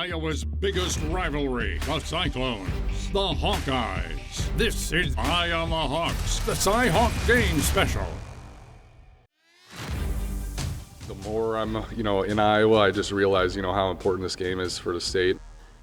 Iowa's biggest rivalry, the Cyclones, the Hawkeyes. This is Eye on the Hawks, the Cy-Hawk Game Special. The more I'm, in Iowa, I just realize, how important this game is for the state.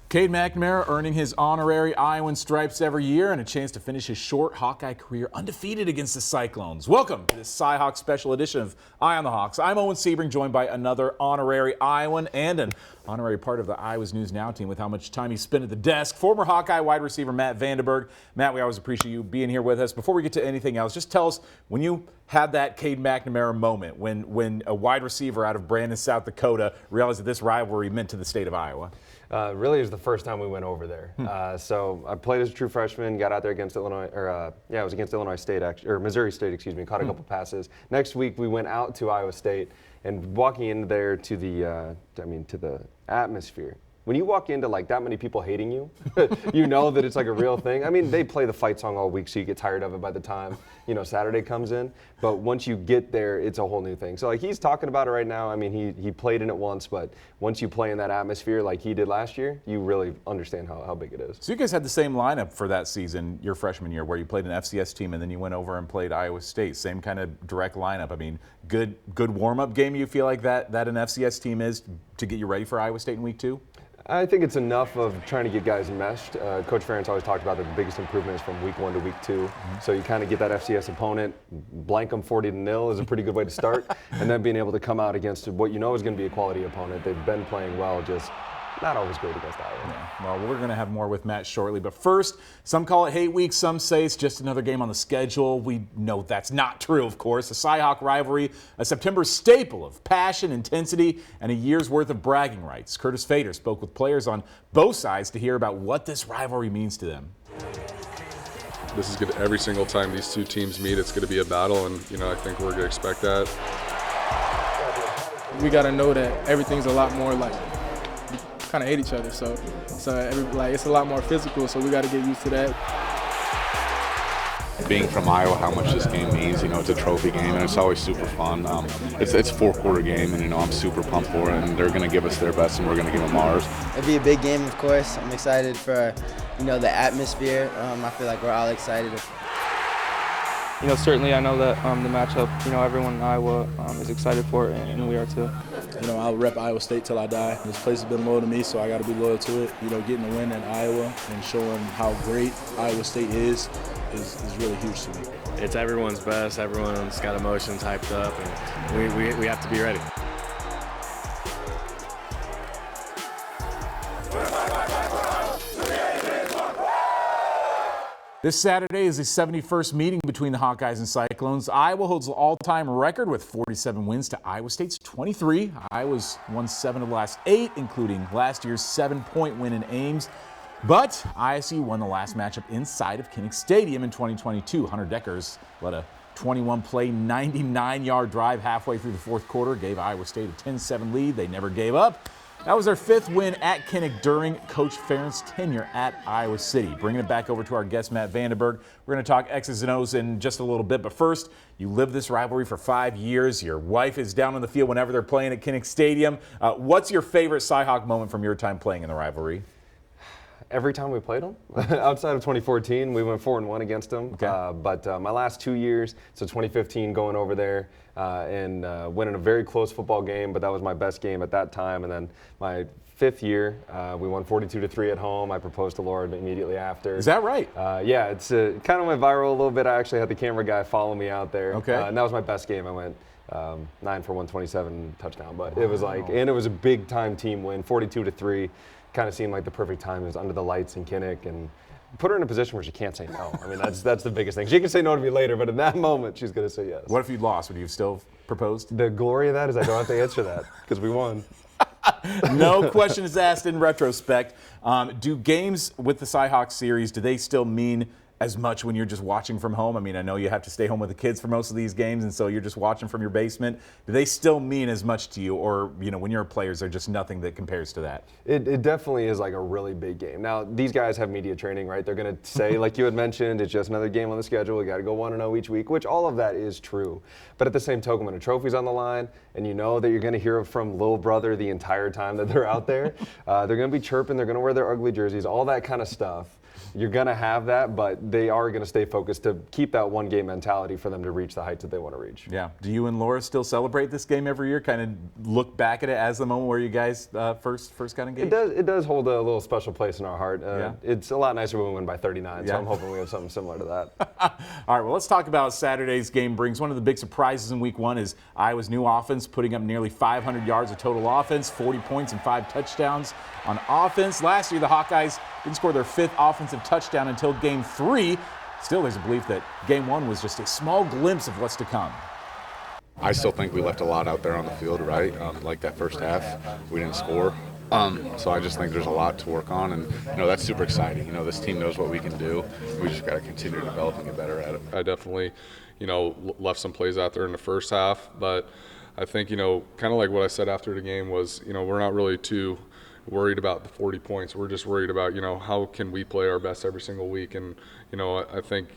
Cade McNamara earning his honorary Iowan stripes every year and a chance to finish his short Hawkeye career undefeated against the Cyclones. Welcome to this Cy-Hawk special edition of Eye on the Hawks. I'm Owen Sebring, joined by another honorary Iowan and an honorary part of the Iowa's News Now team with how much time he spent at the desk. Former Hawkeye wide receiver Matt Vandenberg. Matt, we always appreciate you being here with us. Before we get to anything else, just tell us when you had that Cade McNamara moment, when a wide receiver out of Brandon, South Dakota realized that this rivalry meant to the state of Iowa. Really, it was the first time we went over there. So I played as a true freshman, got out there against Illinois, it was against Illinois State, or Missouri State, excuse me, caught a couple passes. Next week, we went out to Iowa State, and walking in there to the, to the atmosphere. When you walk into like that many people hating you, you know that it's like a real thing. I mean, they play the fight song all week, so you get tired of it by the time, Saturday comes in. But once you get there, it's a whole new thing. So like he's talking about it right now. I mean, he played in it once, but once you play in that atmosphere like he did last year, you really understand how big it is. So you guys had the same lineup for that season, your freshman year, where you played an FCS team and then you went over and played Iowa State. Same kind of direct lineup. I mean, good warm-up game you feel like that an FCS team is to get you ready for Iowa State in week 2? I think it's enough of trying to get guys meshed. Coach Ferentz always talked about that the biggest improvement is from week 1 to week 2. So you kind of get that FCS opponent, blank them 40-0 is a pretty good way to start, and then being able to come out against what you know is going to be a quality opponent. They've been playing well, just not always great against Iowa. Yeah. Well, we're going to have more with Matt shortly. But first, some call it hate week. Some say it's just another game on the schedule. We know that's not true, of course. The Cy-Hawk rivalry, a September staple of passion, intensity, and a year's worth of bragging rights. Curtis Fader spoke with players on both sides to hear about what this rivalry means to them. This is good. Every single time these two teams meet, it's going to be a battle, and I think we're going to expect that. We got to know that everything's a lot more like kind of hate each other, so it's a lot more physical, so we got to get used to that. Being from Iowa, how much this game means, it's a trophy game, and it's always super fun. It's a 4-quarter game, and I'm super pumped for it, and they're going to give us their best, and we're going to give them ours. It'll be a big game, of course. I'm excited for, the atmosphere. I feel like we're all excited. Certainly I know that the matchup, everyone in Iowa is excited for it, and we are too. I'll rep Iowa State till I die. This place has been loyal to me, so I got to be loyal to it. Getting a win in Iowa and showing how great Iowa State is really huge to me. It's everyone's best. Everyone's got emotions hyped up, and we have to be ready. This Saturday is the 71st meeting between the Hawkeyes and Cyclones. Iowa holds the all-time record with 47 wins to Iowa State's 23. Iowa's won 7 of the last 8, including last year's 7-point win in Ames. But ISU won the last matchup inside of Kinnick Stadium in 2022. Hunter Deckers led a 21-play, 99-yard drive halfway through the fourth quarter, gave Iowa State a 10-7 lead. They never gave up. That was their 5th win at Kinnick during Coach Ferentz's tenure at Iowa City. Bringing it back over to our guest, Matt Vandenberg. We're going to talk X's and O's in just a little bit. But first, you lived this rivalry for 5 years. Your wife is down on the field whenever they're playing at Kinnick Stadium. What's your favorite Cy-Hawk moment from your time playing in the rivalry? Every time we played them. Outside of 2014, we went 4-1 against them. Okay. But my last 2 years, so 2015 going over there and winning a very close football game, but that was my best game at that time. And then my 5th year, we won 42-3 at home. I proposed to Laura immediately after. Is that right? Yeah, it's kind of went viral a little bit. I actually had the camera guy follow me out there. Okay. And that was my best game. I went 9 for 127 touchdown. But it was and it was a big time team win, 42-3. Kind of seemed like the perfect time. It was under the lights in Kinnick, and put her in a position where she can't say no. I mean, that's the biggest thing. She can say no to me later, but in that moment, she's going to say yes. What if you'd lost? Would you have still proposed? The glory of that is I don't have to answer that because we won. No question is asked in retrospect. Do games with the Cy-Hawk series, do they still mean as much when you're just watching from home? I mean, I know you have to stay home with the kids for most of these games, and so you're just watching from your basement. Do they still mean as much to you, or when you're players, they're just nothing that compares to that? It definitely is like a really big game. Now, these guys have media training, right? They're going to say, like you had mentioned, it's just another game on the schedule. We got to go 1-0 each week, which all of that is true. But at the same token, when a trophy's on the line, and you know that you're going to hear from little brother the entire time that they're out there, they're going to be chirping, they're going to wear their ugly jerseys, all that kind of stuff. You're going to have that, but they are going to stay focused to keep that one-game mentality for them to reach the heights that they want to reach. Yeah. Do you and Laura still celebrate this game every year? Kind of look back at it as the moment where you guys first got engaged? It does hold a little special place in our heart. Yeah. It's a lot nicer when we win by 39, Yeah. so I'm hoping we have something similar to that. All right, well, let's talk about Saturday's game brings. One of the big surprises in week 1 is Iowa's new offense, putting up nearly 500 yards of total offense, 40 points and 5 touchdowns on offense. Last year, the Hawkeyes didn't score their 5th offensive touchdown until game 3. Still, there's a belief that game 1 was just a small glimpse of what's to come. I still think we left a lot out there on the field, right? Like that first half, we didn't score. So I just think there's a lot to work on, and that's super exciting. This team knows what we can do. We just got to continue developing and get better at it. I definitely, left some plays out there in the first half, but I think, kind of like what I said after the game was, we're not really too worried about the 40 points. We're just worried about, how can we play our best every single week. And, I think,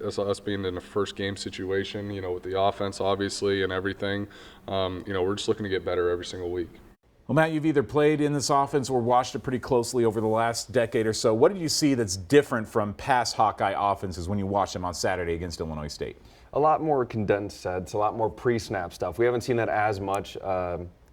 us being in a first game situation, with the offense obviously and everything, we're just looking to get better every single week. Well, Matt, you've either played in this offense or watched it pretty closely over the last decade or so. What did you see that's different from past Hawkeye offenses when you watched them on Saturday against Illinois State? A lot more condensed sets, a lot more pre-snap stuff. We haven't seen that as much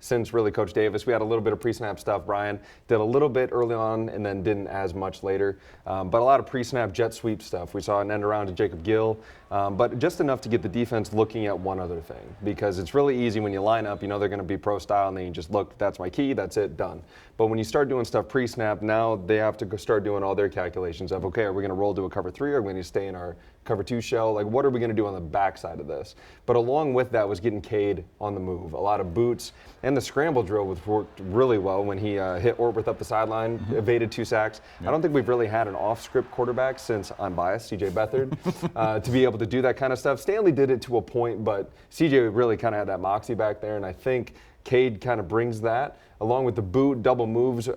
since really Coach Davis. We had a little bit of pre-snap stuff. Brian did a little bit early on and then didn't as much later. But a lot of pre-snap jet sweep stuff. We saw an end around to Jacob Gill, but just enough to get the defense looking at one other thing, because it's really easy when you line up, they're going to be pro style, and then you just look, that's my key, that's it, done. But when you start doing stuff pre-snap, now they have to start doing all their calculations of, okay, are we going to roll to a cover 3, or are we going to stay in our cover 2 shell? Like, what are we going to do on the backside of this? But along with that was getting Cade on the move. A lot of boots, and the scramble drill worked really well when he hit Ortworth up the sideline, evaded 2 sacks. Yep. I don't think we've really had an off-script quarterback since, I'm biased, C.J. Beathard, to be able to do that kind of stuff. Stanley did it to a point, but C.J. really kind of had that moxie back there, and I think Cade kind of brings that, along with the boot, double moves.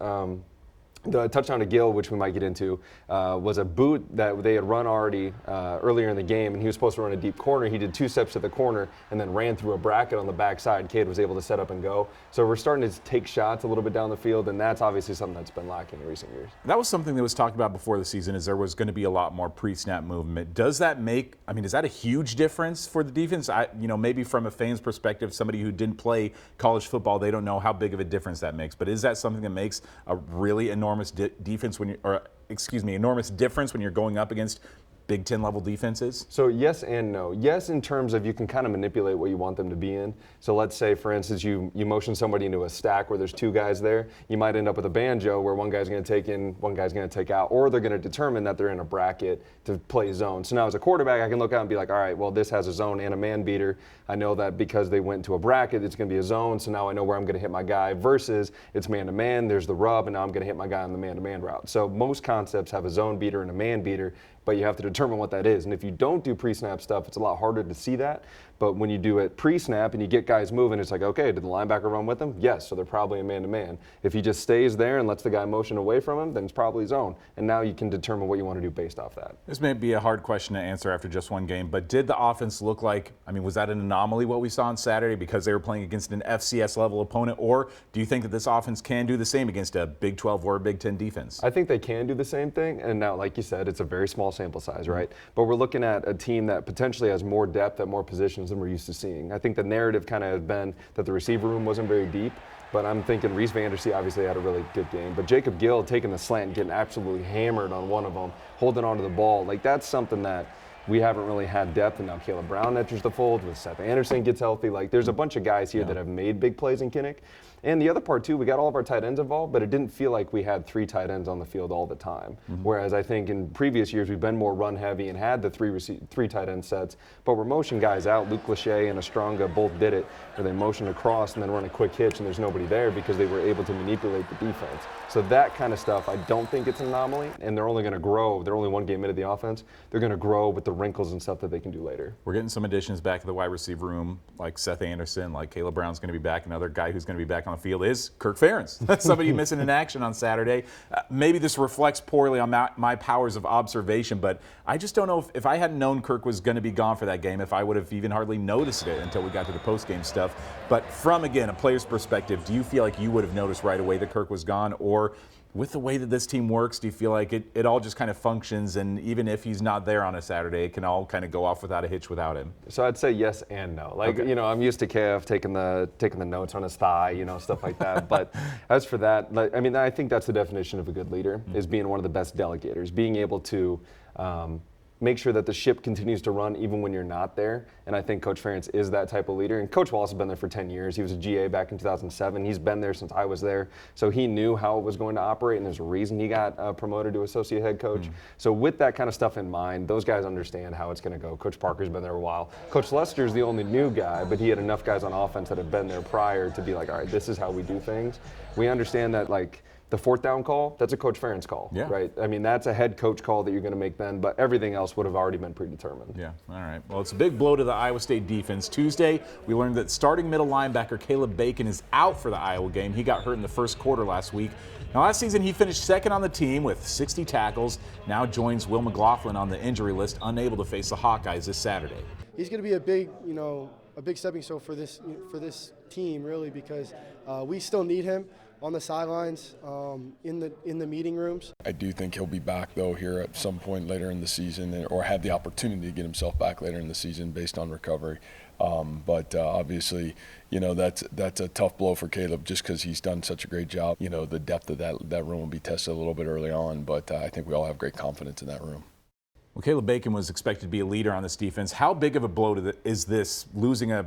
The touchdown to Gill, which we might get into, was a boot that they had run already earlier in the game, and he was supposed to run a deep corner. He did 2 steps to the corner and then ran through a bracket on the backside. Cade was able to set up and go. So we're starting to take shots a little bit down the field, and that's obviously something that's been lacking in recent years. That was something that was talked about before the season, is there was going to be a lot more pre-snap movement. Does that make, is that a huge difference for the defense? Maybe from a fan's perspective, somebody who didn't play college football, they don't know how big of a difference that makes. But is that something that makes a really enormous difference enormous difference when you're going up against Big Ten level defenses? So yes and no. Yes, in terms of you can kind of manipulate what you want them to be in. So let's say, for instance, you motion somebody into a stack where there's 2 guys there. You might end up with a banjo where one guy's going to take in, one guy's going to take out, or they're going to determine that they're in a bracket to play zone. So now as a quarterback, I can look out and be like, all right, well, this has a zone and a man beater. I know that because they went to a bracket, it's going to be a zone, so now I know where I'm going to hit my guy, versus it's man-to-man, there's the rub, and now I'm going to hit my guy on the man-to-man route. So most concepts have a zone beater and a man beater, but you have to determine what that is. And if you don't do pre-snap stuff, it's a lot harder to see that. But when you do it pre-snap and you get guys moving, it's like, okay, did the linebacker run with them? Yes, so they're probably a man-to-man. If he just stays there and lets the guy motion away from him, then it's probably zone. And now you can determine what you want to do based off that. This may be a hard question to answer after just one game, but did the offense look like, was that an anomaly what we saw on Saturday because they were playing against an FCS level opponent, or do you think that this offense can do the same against a Big 12 or a Big 10 defense? I think they can do the same thing, and now, like you said, it's a very small sample size, right? But we're looking at a team that potentially has more depth at more positions than we're used to seeing. I think the narrative kind of has been that the receiver room wasn't very deep, but I'm thinking Reese Vandersea obviously had a really good game. But Jacob Gill taking the slant and getting absolutely hammered on one of them, holding onto the ball, like that's something that we haven't really had depth, and now Caleb Brown enters the fold when Seth Anderson gets healthy. Like there's a bunch of guys here that have made big plays in Kinnick. And the other part too, we got all of our tight ends involved, but it didn't feel like we had 3 tight ends on the field all the time. Whereas I think in previous years we've been more run heavy and had the 3 tight end sets, but we're motion guys out. Luke Lachey and Estranga both did it, where they motion across and then run a quick hitch and there's nobody there because they were able to manipulate the defense. So that kind of stuff, I don't think it's an anomaly, and they're only going to grow. They're only 1 game into the offense. They're going to grow with the wrinkles and stuff that they can do later. We're getting some additions back to the wide receiver room, like Seth Anderson, like Caleb Brown's going to be back. Another guy who's going to be back on the field is Kirk Ferentz. That's somebody missing in action on Saturday. Maybe this reflects poorly on my powers of observation, but I just don't know if I hadn't known Kirk was going to be gone for that game, if I would have even hardly noticed it until we got to the post-game stuff. But from, again, a player's perspective, do you feel like you would have noticed right away that Kirk was gone? Or with the way that this team works, do you feel like it all just kind of functions, and even if he's not there on a Saturday, it can all kind of go off without a hitch without him? So I'd say yes and no. Like, you know, I'm used to KF taking the notes on his thigh, you know, stuff like that. But as for that, like, I mean, I think that's the definition of a good leader, is being one of the best delegators, being able to make sure that the ship continues to run even when you're not there. And I think Coach Ferentz is that type of leader. And Coach Wallace has been there for 10 years. He was a GA back in 2007. He's been there since I was there. So he knew how it was going to operate, and there's a reason he got promoted to associate head coach. So with that kind of stuff in mind, those guys understand how it's going to go. Coach Parker's been there a while. Coach Lester's the only new guy, but he had enough guys on offense that had been there prior to be like, all right, this is how we do things. We understand that, like, the 4th down call, that's a Coach Ferentz call, right? I mean, that's a head coach call that you're going to make then, but everything else would have already been predetermined. Yeah, all right. Well, it's a big blow to the Iowa State defense. Tuesday, we learned that starting middle linebacker Caleb Bacon is out for the Iowa game. He got hurt in the first quarter last week. Now, last season, he finished 2nd on the team with 60 tackles. Now joins Will McLaughlin on the injury list, unable to face the Hawkeyes this Saturday. He's going to be a big, you know, a big stepping stone for this team, really, because we still need him on the sidelines, in the meeting rooms. I do think he'll be back, though, here at some point later in the season, or have the opportunity to get himself back later in the season based on recovery. But obviously, you know, that's a tough blow for Caleb just because he's done such a great job. You know, the depth of that room will be tested a little bit early on, but I think we all have great confidence in that room. Well, Caleb Bacon was expected to be a leader on this defense. How big of a blow is this, losing a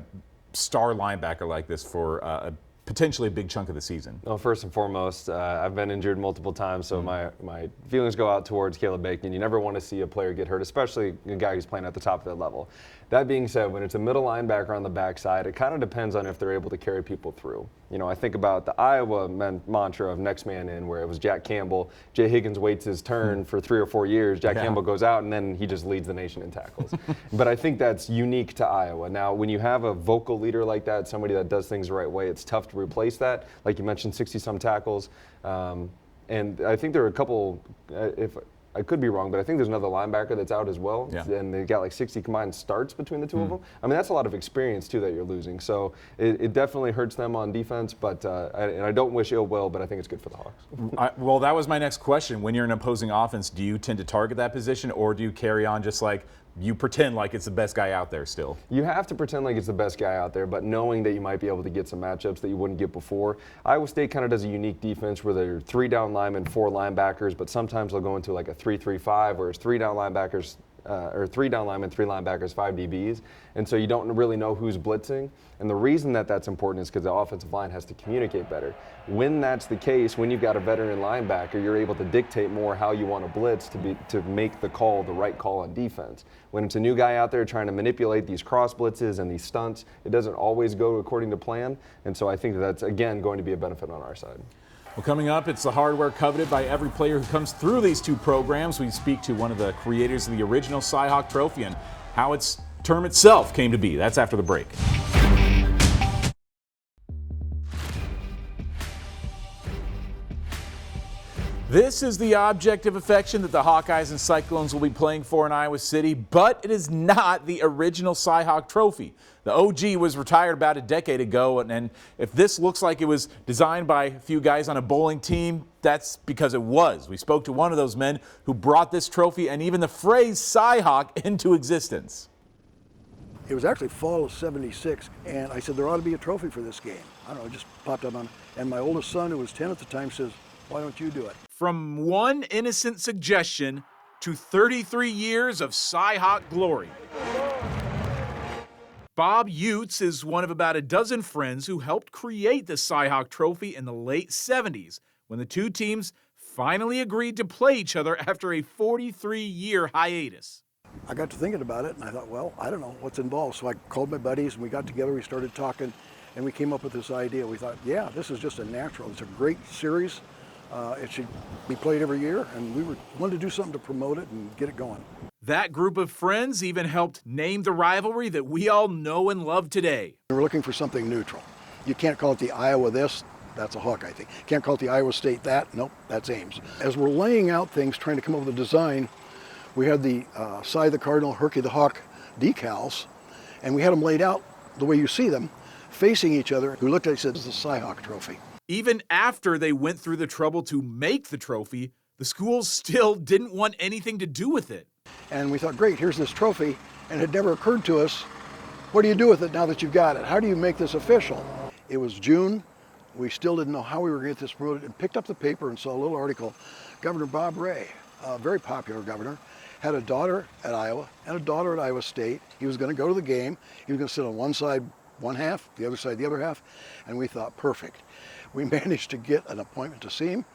star linebacker like this for potentially a big chunk of the season? Well, first and foremost, I've been injured multiple times, so my feelings go out towards Caleb Bacon. You never want to see a player get hurt, especially a guy who's playing at the top of that level. That being said, when it's a middle linebacker on the backside, it kind of depends on if they're able to carry people through. You know, I think about the Iowa mantra of next man in, where it was Jack Campbell. Jay Higgins waits his turn for 3 or 4 years. Jack Campbell goes out, and then he just leads the nation in tackles. But I think that's unique to Iowa. Now, when you have a vocal leader like that, somebody that does things the right way, it's tough to replace that. Like you mentioned, 60-some tackles. And I think there are a couple, if I could be wrong, but I think there's another linebacker that's out as well. And they got like 60 combined starts between the two of them. I mean, that's a lot of experience, too, that you're losing. So it definitely hurts them on defense, but and I don't wish ill will, but I think it's good for the Hawks. Well, that was my next question. When you're an opposing offense, do you tend to target that position, or do you carry on just like you pretend like it's the best guy out there still? You have to pretend like it's the best guy out there, but knowing that you might be able to get some matchups that you wouldn't get before. Iowa State kind of does a unique defense where they're 3 down linemen, 4 linebackers, but sometimes they'll go into like a 3-3-5, where it's 3 down linebackers, or 3 down linemen, 3 linebackers, 5 DBs. And so you don't really know who's blitzing. And the reason that that's important is because the offensive line has to communicate better. When that's the case, when you've got a veteran linebacker, you're able to dictate more how you want to blitz to make the call, the right call on defense. When it's a new guy out there trying to manipulate these cross blitzes and these stunts, it doesn't always go according to plan. And so I think that's, again, going to be a benefit on our side. Well, coming up, it's the hardware coveted by every player who comes through these 2 programs. We speak to one of the creators of the original Cy-Hawk Trophy and how its term itself came to be. That's after the break. This is the object of affection that the Hawkeyes and Cyclones will be playing for in Iowa City, but it is not the original Cy-Hawk Trophy. The OG was retired about a decade ago, and if this looks like it was designed by a few guys on a bowling team, that's because it was. We spoke to one of those men who brought this trophy and even the phrase Cy-Hawk into existence. It was actually fall of '76, and I said there ought to be a trophy for this game. I don't know, it just popped up on, and my oldest son, who was 10 at the time, says, "Why don't you do it?" From one innocent suggestion to 33 years of Cy-Hawk glory. Bob Utes is one of about a dozen friends who helped create the Cy-Hawk Trophy in the late 70s when the two teams finally agreed to play each other after a 43-year hiatus. I got to thinking about it, and I thought, well, I don't know what's involved. So I called my buddies, and we got together, we started talking, and we came up with this idea. We thought, yeah, this is just a natural. It's a great series. It should be played every year, and we wanted to do something to promote it and get it going. That group of friends even helped name the rivalry that we all know and love today. We're looking for something neutral. You can't call it the Iowa this, that's a Hawkeye thing. Can't call it the Iowa State that, nope, that's Ames. As we're laying out things, trying to come up with a design, we had the Cy the Cardinal, Herky the Hawk decals, and we had them laid out the way you see them, facing each other. We looked at it and said, this is the Cy-Hawk Trophy. Even after they went through the trouble to make the trophy, the schools still didn't want anything to do with it. And we thought, great, here's this trophy, and it never occurred to us, what do you do with it now that you've got it? How do you make this official? It was June. We still didn't know how we were going to get this promoted, and picked up the paper and saw a little article. Governor Bob Ray, a very popular governor, had a daughter at Iowa and a daughter at Iowa State. He was going to go to the game. He was going to sit on one side, one half, the other side, the other half, and we thought, perfect. We managed to get an appointment to see him.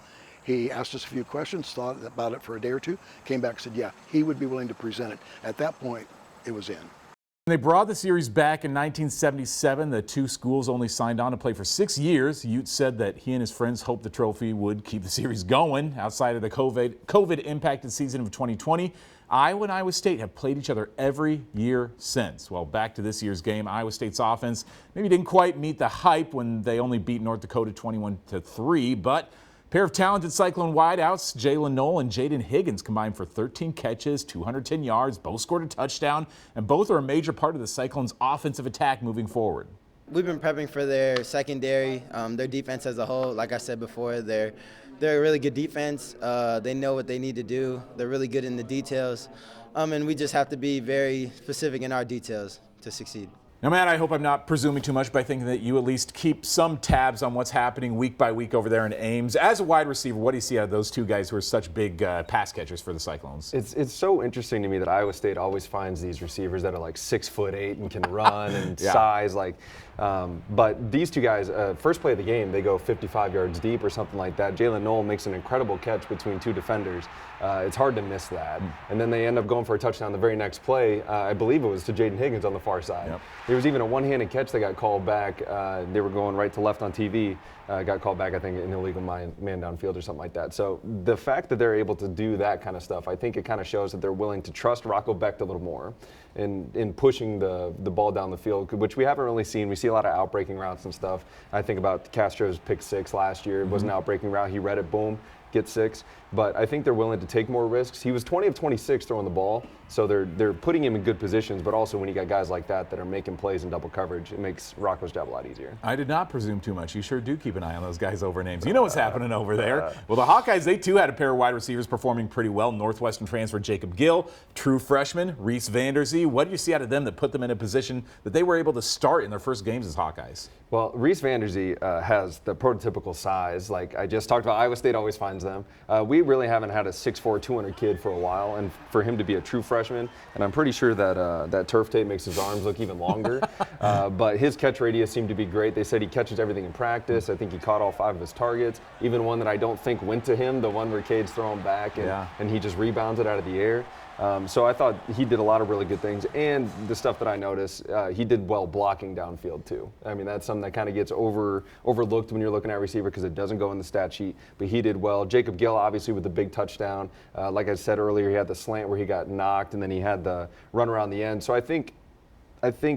He asked us a few questions, thought about it for a day or two, came back and said, yeah, he would be willing to present it. At that point, it was in. When they brought the series back in 1977, the two schools only signed on to play for 6 years. Utes said that he and his friends hoped the trophy would keep the series going. Outside of the COVID-impacted season of 2020, Iowa and Iowa State have played each other every year since. Well, back to this year's game, Iowa State's offense maybe didn't quite meet the hype when they only beat North Dakota 21-3, but a pair of talented Cyclone wideouts, Jalen Knoll and Jaden Higgins, combined for 13 catches, 210 yards, both scored a touchdown, and both are a major part of the Cyclones' offensive attack moving forward. We've been prepping for their secondary, their defense as a whole. Like I said before, they're a really good defense. They know what they need to do. They're really good in the details, and we just have to be very specific in our details to succeed. Now, Matt, I hope I'm not presuming too much by thinking that you at least keep some tabs on what's happening week by week over there in Ames. As a wide receiver, what do you see out of those two guys who are such big pass catchers for the Cyclones? It's so interesting to me that Iowa State always finds these receivers that are like 6'8" and can run and size like. But these two guys, first play of the game, they go 55 yards deep or something like that. Jalen Knoll makes an incredible catch between two defenders. It's hard to miss that. And then they end up going for a touchdown the very next play. I believe it was to Jaden Higgins on the far side. Yep. There was even a one-handed catch that got called back. They were going right to left on TV. Got called back, I think, an illegal man downfield or something like that. So the fact that they're able to do that kind of stuff, I think it kind of shows that they're willing to trust Rocco Becht a little more in pushing the ball down the field, which we haven't really seen. We see a lot of outbreaking routes and stuff. I think about Castro's pick 6 last year. It was an outbreaking route. He read it, boom, get 6. But I think they're willing to take more risks. He was 20 of 26 throwing the ball, so they're putting him in good positions. But also when you got guys like that are making plays in double coverage, it makes Rocco's job a lot easier. I did not presume too much. You sure do keep an eye on those guys over names. You know what's happening over there. Well, the Hawkeyes, they too had a pair of wide receivers performing pretty well. Northwestern transfer Jacob Gill, true freshman Reese Vanderzee. What do you see out of them that put them in a position that they were able to start in their first games as Hawkeyes? Well, Reese Vanderzee has the prototypical size. Like I just talked about, Iowa State always finds them. We really haven't had a 6'4", 200 kid for a while, and for him to be a true freshman, and I'm pretty sure that that turf tape makes his arms look even longer. But his catch radius seemed to be great. They said he catches everything in practice. I think he caught all 5 of his targets, even one that I don't think went to him, the one where Cade's throwing back and he just rebounds it out of the air. So I thought he did a lot of really good things, and the stuff that I noticed, he did well blocking downfield too. I mean, that's something that kind of gets overlooked when you're looking at receiver because it doesn't go in the stat sheet, but he did well. Jacob Gill, obviously, with the big touchdown. Like I said earlier, he had the slant where he got knocked, and then he had the run around the end. So I think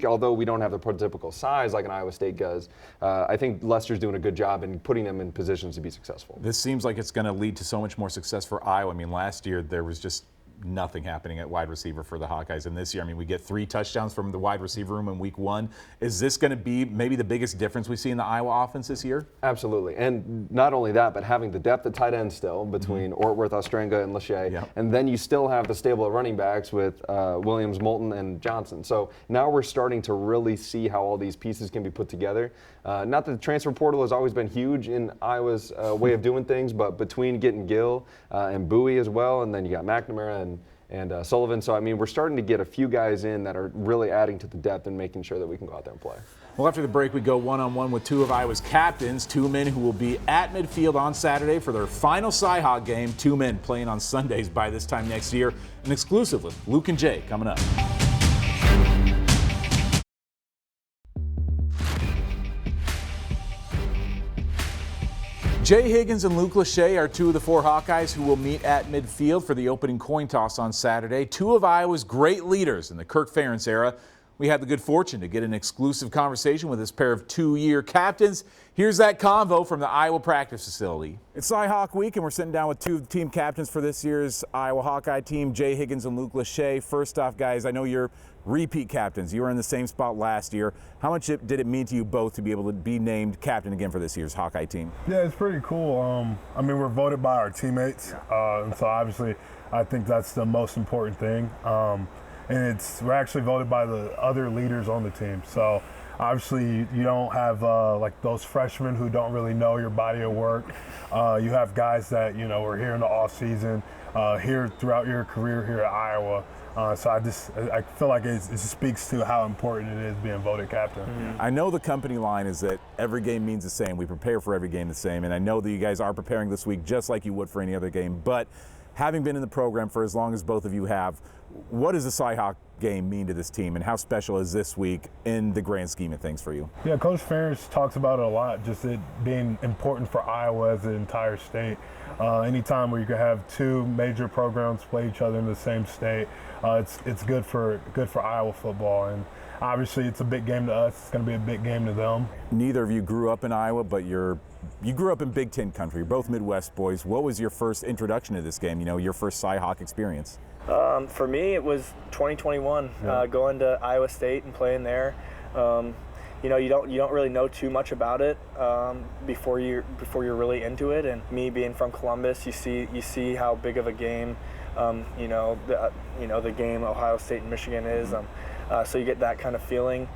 although we don't have the prototypical size like an Iowa State does, I think Lester's doing a good job in putting them in positions to be successful. This seems like it's going to lead to so much more success for Iowa. I mean, last year there was just nothing happening at wide receiver for the Hawkeyes. And this year, I mean, we get 3 touchdowns from the wide receiver room in week 1. Is this going to be maybe the biggest difference we see in the Iowa offense this year? Absolutely. And not only that, but having the depth at tight end still between Ortworth, Ostrenga, and Lachey. And then you still have the stable of running backs with Williams, Moulton, and Johnson. So now we're starting to really see how all these pieces can be put together. Not that the transfer portal has always been huge in Iowa's way of doing things, but between getting Gill and Bowie as well, and then you got McNamara and Sullivan. So, I mean, we're starting to get a few guys in that are really adding to the depth and making sure that we can go out there and play. Well, after the break, we go one-on-one with two of Iowa's captains, two men who will be at midfield on Saturday for their final Cy-Hawk game, two men playing on Sundays by this time next year. An exclusive with Luke and Jay coming up. Jay Higgins and Luke Lachey are two of the four Hawkeyes who will meet at midfield for the opening coin toss on Saturday. Two of Iowa's great leaders in the Kirk Ferentz era. We had the good fortune to get an exclusive conversation with this pair of two-year captains. Here's that convo from the Iowa practice facility. It's Cy-Hawk week, and we're sitting down with two team captains for this year's Iowa Hawkeye team, Jay Higgins and Luke Lachey. First off, guys, I know you're repeat captains. You were in the same spot last year. How much did it mean to you both to be able to be named captain again for this year's Hawkeye team? Yeah, it's pretty cool. I mean, we're voted by our teammates, and so obviously I think that's the most important thing. And we're actually voted by the other leaders on the team. So obviously you don't have like those freshmen who don't really know your body of work. You have guys that, you know, were here in the off season, here throughout your career here at Iowa. So I feel like it speaks to how important it is being voted captain. Mm-hmm. I know the company line is that every game means the same. We prepare for every game the same. And I know that you guys are preparing this week just like you would for any other game. But having been in the program for as long as both of you have, what does the Cy-Hawk game mean to this team, and how special is this week in the grand scheme of things for you? Yeah, Coach Ferentz talks about it a lot, just it being important for Iowa as an entire state. Anytime where you can have two major programs play each other in the same state, it's good for Iowa football. And obviously it's a big game to us. It's going to be a big game to them. Neither of you grew up in Iowa, but you grew up in Big Ten country. You're both Midwest boys. What was your first introduction to this game? You know, your first Cy-Hawk experience? For me, it was 2021, going to Iowa State and playing there. You know, you don't really know too much about it before you're really into it. And me being from Columbus, you see how big of a game, the game Ohio State and Michigan is. So you get that kind of feeling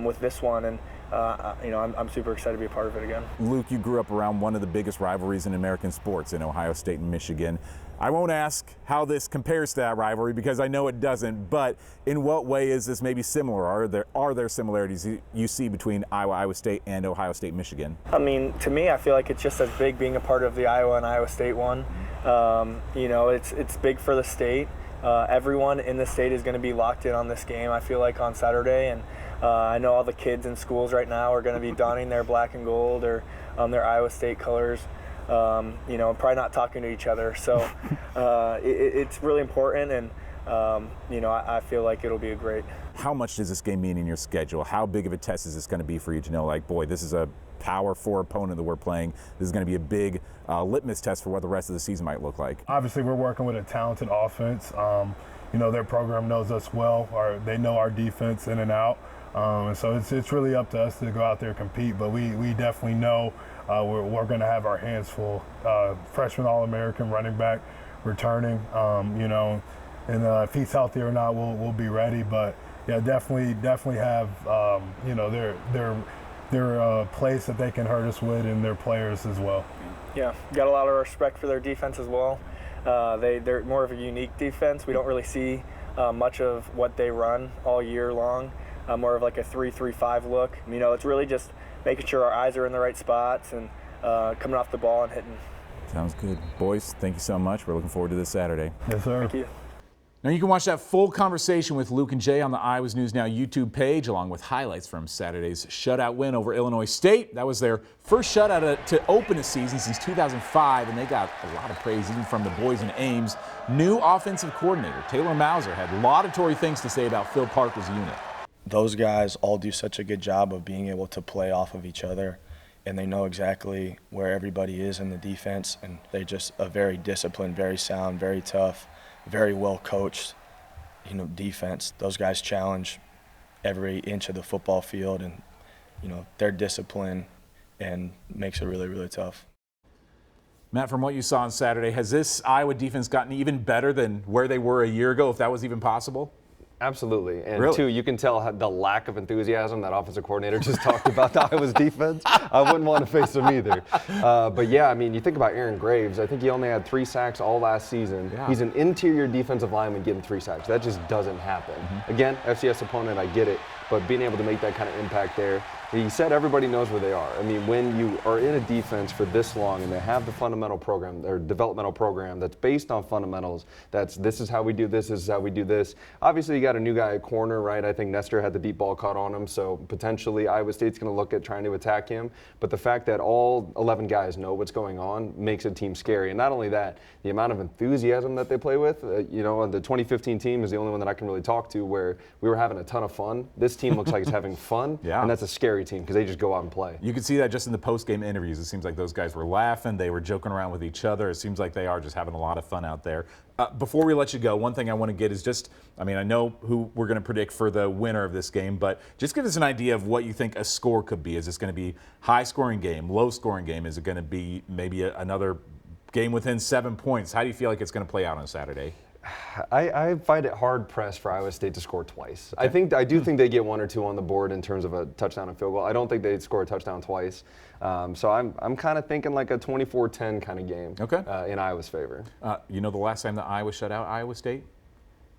with this one, and I'm super excited to be a part of it again. Luke, you grew up around one of the biggest rivalries in American sports in Ohio State and Michigan. I won't ask how this compares to that rivalry because I know it doesn't, but in what way is this maybe similar? Are there similarities you see between Iowa State and Ohio State, Michigan? I mean, to me, I feel like it's just as big being a part of the Iowa and Iowa State one. It's big for the state. Everyone in the state is going to be locked in on this game, I feel like, on Saturday. And I know all the kids in schools right now are going to be donning their black and gold or their Iowa State colors. Probably not talking to each other. So it's really important, and I feel like it'll be a great. How much does this game mean in your schedule? How big of a test is this going to be for you to know, like, boy, this is a Power 4 opponent that we're playing. This is going to be a big litmus test for what the rest of the season might look like. Obviously, we're working with a talented offense. Their program knows us well. They know our defense in and out. And so it's really up to us to go out there and compete. But we definitely know we're going to have our hands full. Freshman All-American running back returning, and if he's healthy or not, we'll be ready. But yeah, definitely have their place that they can hurt us with, and their players as well. Yeah, got a lot of respect for their defense as well. They're more of a unique defense. We don't really see much of what they run all year long. More of like a 3-3-5 look. It's really just making sure our eyes are in the right spots and coming off the ball and hitting. Sounds good. Boys, thank you so much. We're looking forward to this Saturday. Yes, sir. Thank you. Now you can watch that full conversation with Luke and Jay on the Iowa's News Now YouTube page, along with highlights from Saturday's shutout win over Illinois State. That was their first shutout to open a season since 2005, and they got a lot of praise even from the boys in Ames. New offensive coordinator Taylor Mauser had laudatory things to say about Phil Parker's unit. Those guys all do such a good job of being able to play off of each other, and they know exactly where everybody is in the defense, and they're just a very disciplined, very sound, very tough, very well coached, defense. Those guys challenge every inch of the football field, and their discipline and makes it really, really tough. Matt, from what you saw on Saturday, has this Iowa defense gotten even better than where they were a year ago, if that was even possible? Absolutely. And Really? two, you can tell the lack of enthusiasm that offensive coordinator just talked about Iowa's defense. I wouldn't want to face them either. But yeah, I mean, you think about Aaron Graves. I think he only had 3 sacks all last season. Yeah. He's an interior defensive lineman getting 3 sacks. That just doesn't happen. Again, FCS opponent, I get it. But being able to make that kind of impact there, he said everybody knows where they are. I mean, when you are in a defense for this long and they have the fundamental program or developmental program that's based on fundamentals, this is how we do this is how we do this. Obviously, you got a new guy at corner, right? I think Nestor had the deep ball caught on him, so potentially Iowa State's going to look at trying to attack him. But the fact that all 11 guys know what's going on makes a team scary. And not only that, the amount of enthusiasm that they play with, the 2015 team is the only one that I can really talk to where we were having a ton of fun. This team looks like it's having fun, and that's a scary team because they just go out and play. You could see that just in the post-game interviews. It seems like those guys were laughing. They were joking around with each other. It seems like they are just having a lot of fun out there. Before we let you go, one thing I want to get is just, I mean, I know who we're going to predict for the winner of this game, but just give us an idea of what you think a score could be. Is this going to be high-scoring game, low-scoring game? Is it going to be maybe another game within 7 points? How do you feel like it's going to play out on Saturday? I find it hard pressed for Iowa State to score twice. Okay. I do think they get 1 or 2 on the board in terms of a touchdown and field goal. I don't think they'd score a touchdown twice. So I'm kind of thinking like a 24-10 kind of game. Okay. In Iowa's favor. You know the last time that Iowa shut out Iowa State?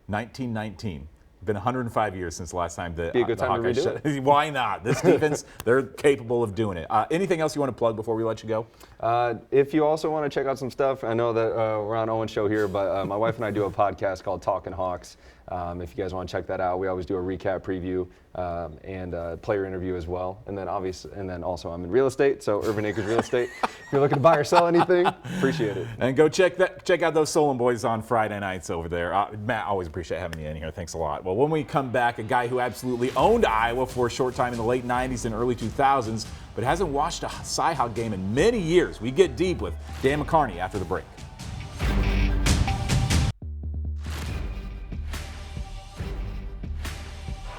1919. Been 105 years since the last time the Hawkeyes shut it. Why not? This defense, they're capable of doing it. Anything else you want to plug before we let you go? If you also want to check out some stuff, I know that we're on Owen's show here, but my wife and I do a podcast called Talkin' Hawks. If you guys want to check that out, we always do a recap preview and player interview as well. And then also I'm in real estate, so Urban Acres Real Estate. If you're looking to buy or sell anything, appreciate it. And go check out those Solon boys on Friday nights over there. Matt, always appreciate having you in here. Thanks a lot. Well, when we come back, a guy who absolutely owned Iowa for a short time in the late 90s and early 2000s, but hasn't watched a Cy-Hawk game in many years. We get deep with Dan McCarney after the break.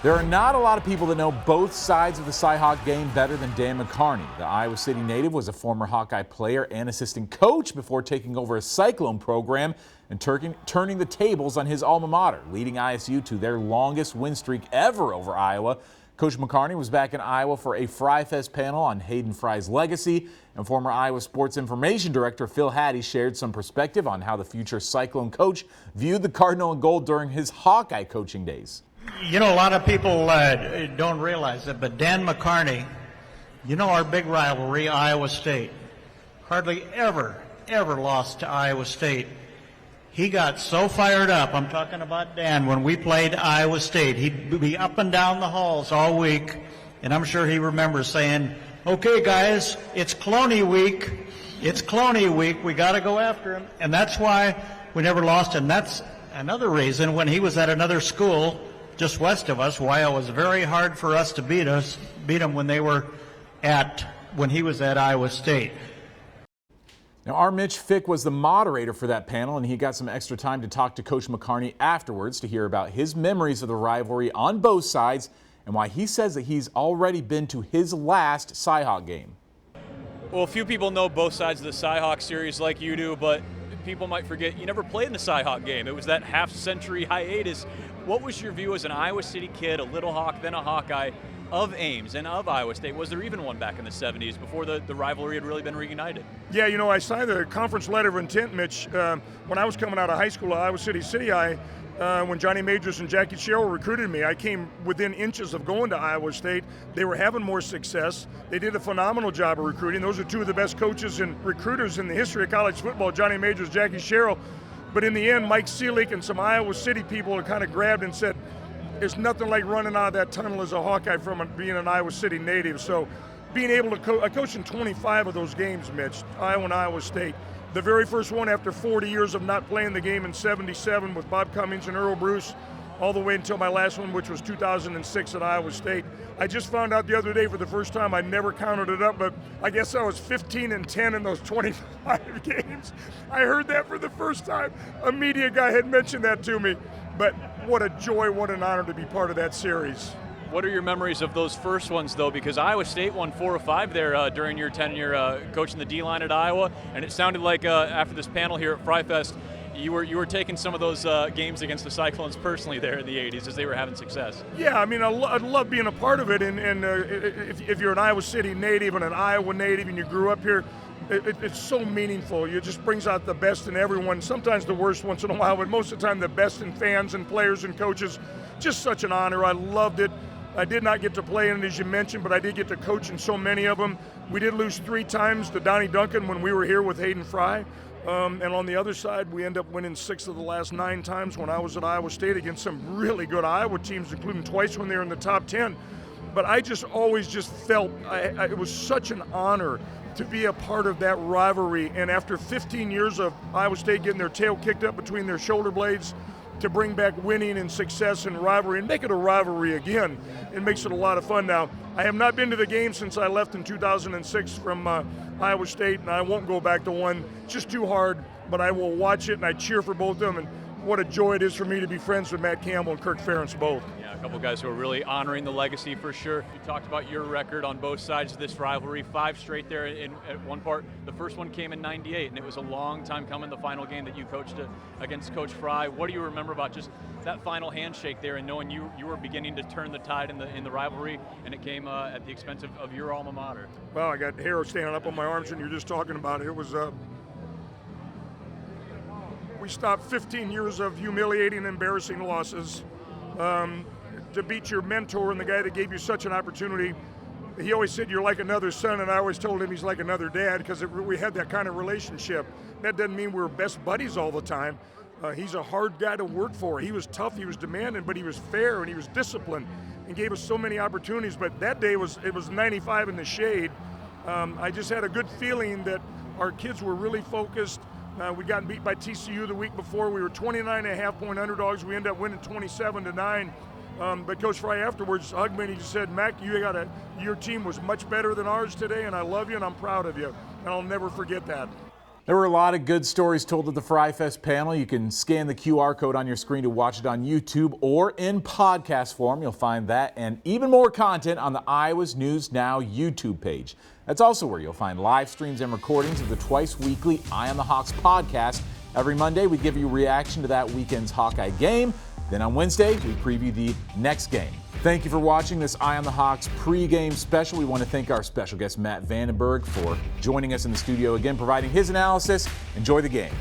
There are not a lot of people that know both sides of the Cy-Hawk game better than Dan McCarney. The Iowa City native was a former Hawkeye player and assistant coach before taking over a Cyclone program and turning the tables on his alma mater, leading ISU to their longest win streak ever over Iowa. Coach McCarney was back in Iowa for a Fry Fest panel on Hayden Fry's legacy, and former Iowa Sports Information Director Phil Hattie shared some perspective on how the future Cyclone coach viewed the Cardinal and Gold during his Hawkeye coaching days. You know, a lot of people don't realize it, but Dan McCarney, you know our big rivalry, Iowa State, hardly ever lost to Iowa State. He got so fired up, I'm talking about Dan, when we played Iowa State. He'd be up and down the halls all week, and I'm sure he remembers saying, okay, guys, it's Cloney week. It's Cloney week. We got to go after him. And that's why we never lost, and that's another reason when he was at another school just west of us, why it was very hard for us to beat him when he was at Iowa State. Now, our Mitch Fick was the moderator for that panel, and he got some extra time to talk to Coach McCarney afterwards to hear about his memories of the rivalry on both sides and why he says that he's already been to his last Cy-Hawk game. Well, few people know both sides of the Cy-Hawk series like you do, but people might forget you never played in the Cy-Hawk game. It was that half-century hiatus. What was your view as an Iowa City kid, a Little Hawk, then a Hawkeye, of Ames and of Iowa State? Was there even one back in the 70s before the rivalry had really been reunited? Yeah, you know, I signed the conference letter of intent, Mitch, when I was coming out of high school at Iowa City High. When Johnny Majors and Jackie Sherrill recruited me, I came within inches of going to Iowa State. They were having more success. They did a phenomenal job of recruiting. Those are two of the best coaches and recruiters in the history of college football, Johnny Majors, Jackie Sherrill. But in the end, Mike Seelig and some Iowa City people kind of grabbed and said, there's nothing like running out of that tunnel as a Hawkeye from being an Iowa City native. So being able to I coached in 25 of those games, Mitch, Iowa and Iowa State. The very first one after 40 years of not playing the game in 77 with Bob Cummings and Earl Bruce, all the way until my last one, which was 2006 at Iowa State. I just found out the other day for the first time, I never counted it up, but I guess I was 15-10 in those 25 games. I heard that for the first time. A media guy had mentioned that to me, but what a joy, what an honor to be part of that series. What are your memories of those first ones, though? Because Iowa State won 4 of 5 there during your tenure coaching the D-line at Iowa, and it sounded like after this panel here at Fry Fest, You were taking some of those games against the Cyclones personally there in the 80s as they were having success. Yeah, I mean, I love being a part of it. And if you're an Iowa City native and an Iowa native and you grew up here, it's so meaningful. It just brings out the best in everyone, sometimes the worst once in a while, but most of the time the best in fans and players and coaches. Just such an honor. I loved it. I did not get to play in it, as you mentioned, but I did get to coach in so many of them. We did lose 3 times to Donnie Duncan when we were here with Hayden Fry. And on the other side, we end up winning 6 of the last 9 times when I was at Iowa State against some really good Iowa teams, including twice when they were in the top 10. But I just always just felt it was such an honor to be a part of that rivalry. And after 15 years of Iowa State getting their tail kicked up between their shoulder blades, to bring back winning and success and rivalry and make it a rivalry again, it makes it a lot of fun. Now, I have not been to the game since I left in 2006 from Iowa State, and I won't go back to one. It's just too hard, but I will watch it and I cheer for both of them. And what a joy it is for me to be friends with Matt Campbell and Kirk Ferentz both. Yeah, a couple guys who are really honoring the legacy for sure. You talked about your record on both sides of this rivalry, 5 straight there at one part. The first one came in '98, and it was a long time coming, the final game that you coached against Coach Fry. What do you remember about just that final handshake there and knowing you were beginning to turn the tide in the rivalry, and it came at the expense of your alma mater? Well, I got hair standing up on my arms when you're just talking about it. It was we stopped 15 years of humiliating, embarrassing losses to beat your mentor and the guy that gave you such an opportunity. He always said you're like another son, and I always told him he's like another dad because we had that kind of relationship. That doesn't mean we're best buddies all the time. He's a hard guy to work for. He was tough, he was demanding, but he was fair and he was disciplined and gave us so many opportunities. But that day it was 95 in the shade. I just had a good feeling that our kids were really focused. We got beat by TCU the week before. We were 29.5-point underdogs. We ended up winning 27-9. But Coach Fry afterwards hugged me and he just said, "Mac, your team was much better than ours today, and I love you and I'm proud of you." And I'll never forget that. There were a lot of good stories told at the Fry Fest panel. You can scan the QR code on your screen to watch it on YouTube or in podcast form. You'll find that and even more content on the Iowa's News Now YouTube page. That's also where you'll find live streams and recordings of the twice-weekly Eye on the Hawks podcast. Every Monday, we give you a reaction to that weekend's Hawkeye game. Then on Wednesday, we preview the next game. Thank you for watching this Eye on the Hawks pregame special. We want to thank our special guest, Matt Vandenberg, for joining us in the studio again, providing his analysis. Enjoy the game.